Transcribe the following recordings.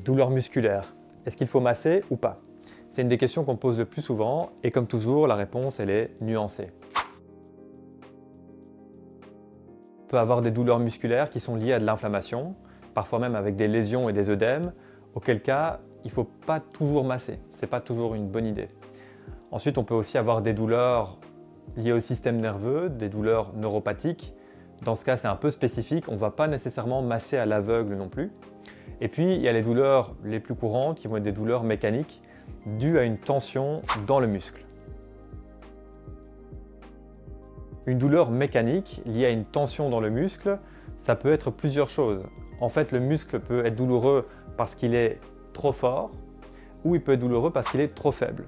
Douleur musculaire, est-ce qu'il faut masser ou pas? C'est une des questions qu'on pose le plus souvent et comme toujours, la réponse elle est nuancée. On peut avoir des douleurs musculaires qui sont liées à de l'inflammation, parfois même avec des lésions et des œdèmes, auquel cas il ne faut pas toujours masser, ce n'est pas toujours une bonne idée. Ensuite, on peut aussi avoir des douleurs liées au système nerveux, des douleurs neuropathiques. Dans ce cas, c'est un peu spécifique, on ne va pas nécessairement masser à l'aveugle non plus. Et puis, il y a les douleurs les plus courantes qui vont être des douleurs mécaniques dues à une tension dans le muscle. Une douleur mécanique liée à une tension dans le muscle, ça peut être plusieurs choses. En fait, le muscle peut être douloureux parce qu'il est trop fort ou il peut être douloureux parce qu'il est trop faible.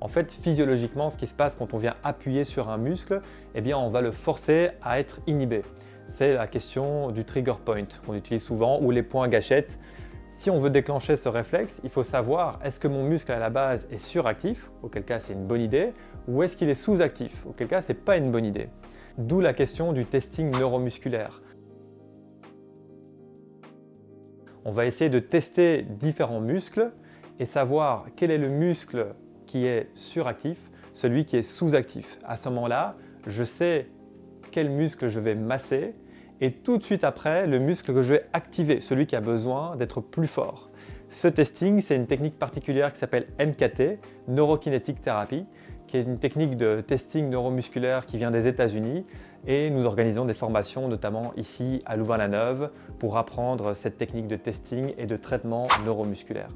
En fait, physiologiquement, ce qui se passe quand on vient appuyer sur un muscle, eh bien, on va le forcer à être inhibé. C'est la question du trigger point qu'on utilise souvent ou les points gâchettes. Si on veut déclencher ce réflexe, il faut savoir est-ce que mon muscle à la base est suractif, auquel cas c'est une bonne idée, ou est-ce qu'il est sous-actif, auquel cas c'est pas une bonne idée. D'où la question du testing neuromusculaire. On va essayer de tester différents muscles et savoir quel est le muscle qui est suractif, celui qui est sous-actif. À ce moment-là, je sais quel muscle je vais masser et tout de suite après, le muscle que je vais activer, celui qui a besoin d'être plus fort. Ce testing, c'est une technique particulière qui s'appelle NKT, Neurokinetic Therapy, qui est une technique de testing neuromusculaire qui vient des États-Unis et nous organisons des formations, notamment ici à Louvain-la-Neuve, pour apprendre cette technique de testing et de traitement neuromusculaire.